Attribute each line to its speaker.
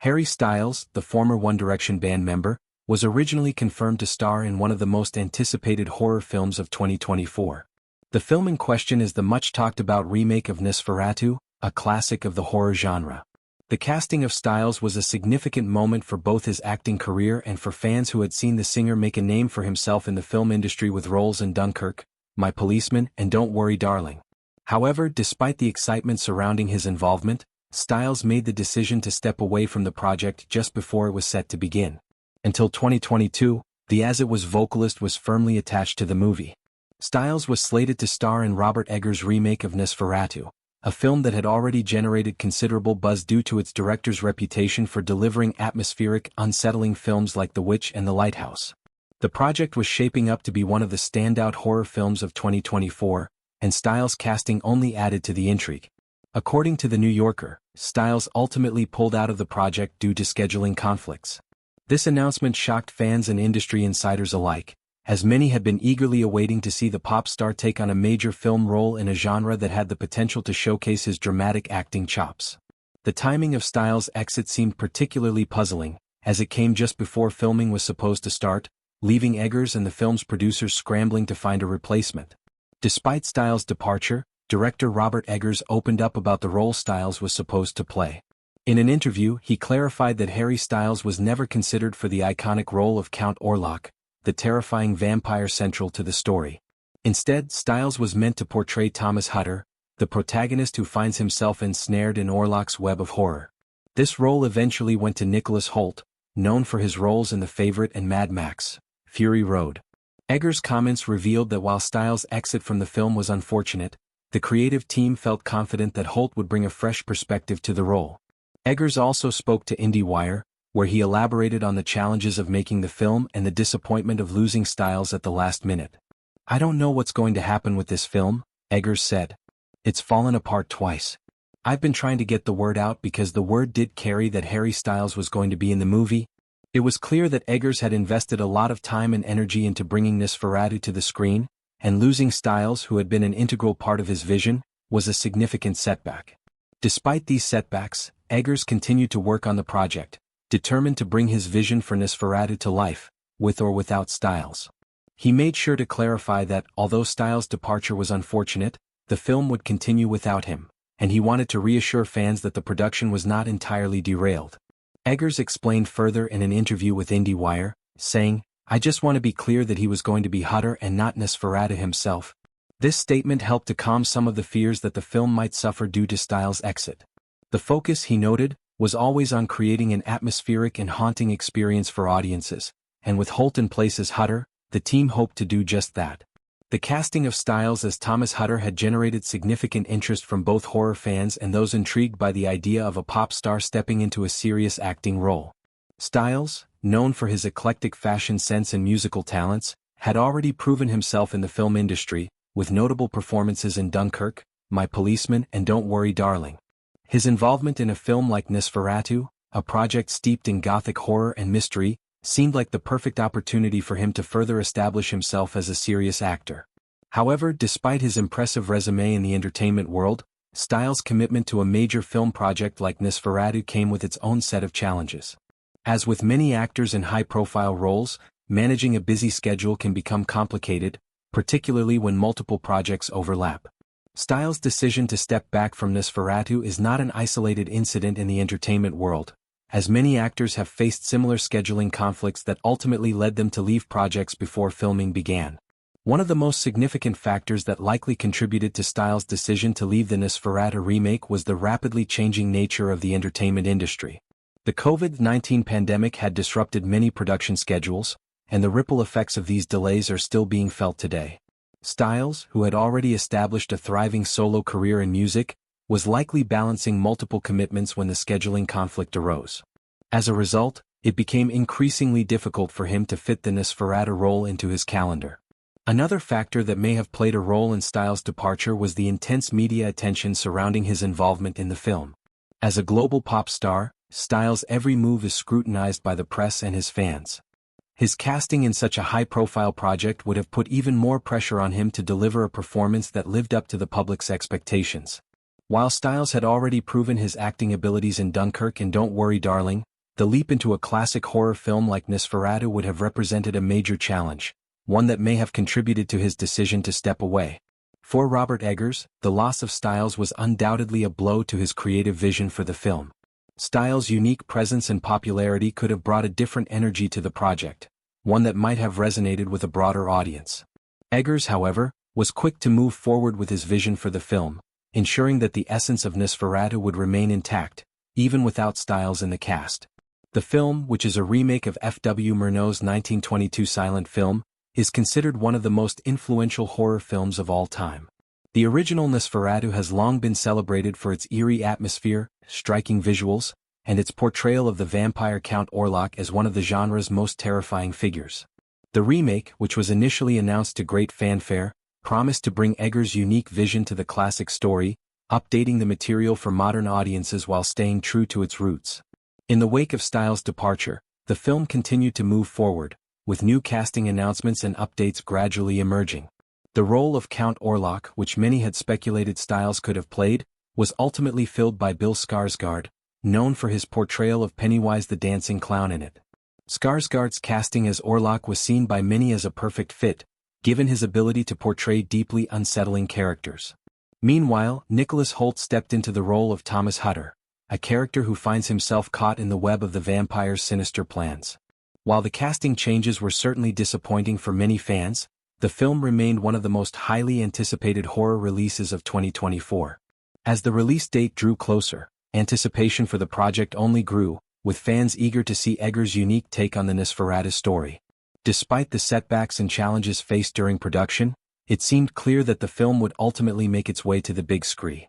Speaker 1: Harry Styles, the former One Direction band member, was originally confirmed to star in one of the most anticipated horror films of 2024. The film in question is the much-talked-about remake of Nosferatu, a classic of the horror genre. The casting of Styles was a significant moment for both his acting career and for fans who had seen the singer make a name for himself in the film industry with roles in Dunkirk, My Policeman, and Don't Worry Darling. However, despite the excitement surrounding his involvement, Styles made the decision to step away from the project just before it was set to begin. Until 2022, the As It Was vocalist was firmly attached to the movie. Styles was slated to star in Robert Eggers' remake of Nosferatu, a film that had already generated considerable buzz due to its director's reputation for delivering atmospheric, unsettling films like The Witch and The Lighthouse. The project was shaping up to be one of the standout horror films of 2024, and Styles' casting only added to the intrigue. According to The New Yorker, Styles ultimately pulled out of the project due to scheduling conflicts. This announcement shocked fans and industry insiders alike, as many had been eagerly awaiting to see the pop star take on a major film role in a genre that had the potential to showcase his dramatic acting chops. The timing of Styles' exit seemed particularly puzzling, as it came just before filming was supposed to start, leaving Eggers and the film's producers scrambling to find a replacement. Despite Styles' departure, director Robert Eggers opened up about the role Styles was supposed to play. In an interview, he clarified that Harry Styles was never considered for the iconic role of Count Orlok, the terrifying vampire central to the story. Instead, Styles was meant to portray Thomas Hutter, the protagonist who finds himself ensnared in Orlok's web of horror. This role eventually went to Nicholas Hoult, known for his roles in The Favorite and Mad Max: Fury Road. Eggers' comments revealed that while Styles' exit from the film was unfortunate, the creative team felt confident that Hoult would bring a fresh perspective to the role. Eggers also spoke to IndieWire, where he elaborated on the challenges of making the film and the disappointment of losing Styles at the last minute. "I don't know what's going to happen with this film," Eggers said. "It's fallen apart twice. I've been trying to get the word out because the word did carry that Harry Styles was going to be in the movie." It was clear that Eggers had invested a lot of time and energy into bringing Nosferatu to the screen, and losing Styles, who had been an integral part of his vision, was a significant setback. Despite these setbacks, Eggers continued to work on the project, determined to bring his vision for Nosferatu to life, with or without Styles. He made sure to clarify that, although Styles' departure was unfortunate, the film would continue without him, and he wanted to reassure fans that the production was not entirely derailed. Eggers explained further in an interview with IndieWire, saying, "I just want to be clear that he was going to be Hutter and not Nosferatu himself." This statement helped to calm some of the fears that the film might suffer due to Styles' exit. The focus, he noted, was always on creating an atmospheric and haunting experience for audiences, and with Hoult in place as Hutter, the team hoped to do just that. The casting of Styles as Thomas Hutter had generated significant interest from both horror fans and those intrigued by the idea of a pop star stepping into a serious acting role. Styles, known for his eclectic fashion sense and musical talents, had already proven himself in the film industry, with notable performances in Dunkirk, My Policeman, and Don't Worry Darling. His involvement in a film like Nosferatu, a project steeped in gothic horror and mystery, seemed like the perfect opportunity for him to further establish himself as a serious actor. However, despite his impressive resume in the entertainment world, Styles' commitment to a major film project like Nosferatu came with its own set of challenges. As with many actors in high-profile roles, managing a busy schedule can become complicated, particularly when multiple projects overlap. Styles' decision to step back from Nosferatu is not an isolated incident in the entertainment world, as many actors have faced similar scheduling conflicts that ultimately led them to leave projects before filming began. One of the most significant factors that likely contributed to Styles' decision to leave the Nosferatu remake was the rapidly changing nature of the entertainment industry. The COVID-19 pandemic had disrupted many production schedules, and the ripple effects of these delays are still being felt today. Styles, who had already established a thriving solo career in music, was likely balancing multiple commitments when the scheduling conflict arose. As a result, it became increasingly difficult for him to fit the Nosferatu role into his calendar. Another factor that may have played a role in Styles' departure was the intense media attention surrounding his involvement in the film. As a global pop star, Styles' every move is scrutinized by the press and his fans. His casting in such a high-profile project would have put even more pressure on him to deliver a performance that lived up to the public's expectations. While Styles had already proven his acting abilities in Dunkirk and Don't Worry Darling, The leap into a classic horror film like Nosferatu would have represented a major challenge, one that may have contributed to his decision to step away. For Robert Eggers, the loss of Styles was undoubtedly a blow to his creative vision for the film. Styles' unique presence and popularity could have brought a different energy to the project, one that might have resonated with a broader audience. Eggers, however, was quick to move forward with his vision for the film, ensuring that the essence of Nosferatu would remain intact, even without Styles in the cast. The film, which is a remake of F.W. Murnau's 1922 silent film, is considered one of the most influential horror films of all time. The original Nosferatu has long been celebrated for its eerie atmosphere, striking visuals, and its portrayal of the vampire Count Orlok as one of the genre's most terrifying figures. The remake, which was initially announced to great fanfare, promised to bring Eggers' unique vision to the classic story, updating the material for modern audiences while staying true to its roots. In the wake of Styles' departure, the film continued to move forward, with new casting announcements and updates gradually emerging. The role of Count Orlok, which many had speculated Styles could have played, was ultimately filled by Bill Skarsgård, known for his portrayal of Pennywise the Dancing Clown in it. Skarsgård's casting as Orlok was seen by many as a perfect fit, given his ability to portray deeply unsettling characters. Meanwhile, Nicholas Hoult stepped into the role of Thomas Hutter, a character who finds himself caught in the web of the vampire's sinister plans. While the casting changes were certainly disappointing for many fans, the film remained one of the most highly anticipated horror releases of 2024. As the release date drew closer, anticipation for the project only grew, with fans eager to see Eggers' unique take on the Nosferatu story. Despite the setbacks and challenges faced during production, it seemed clear that the film would ultimately make its way to the big screen.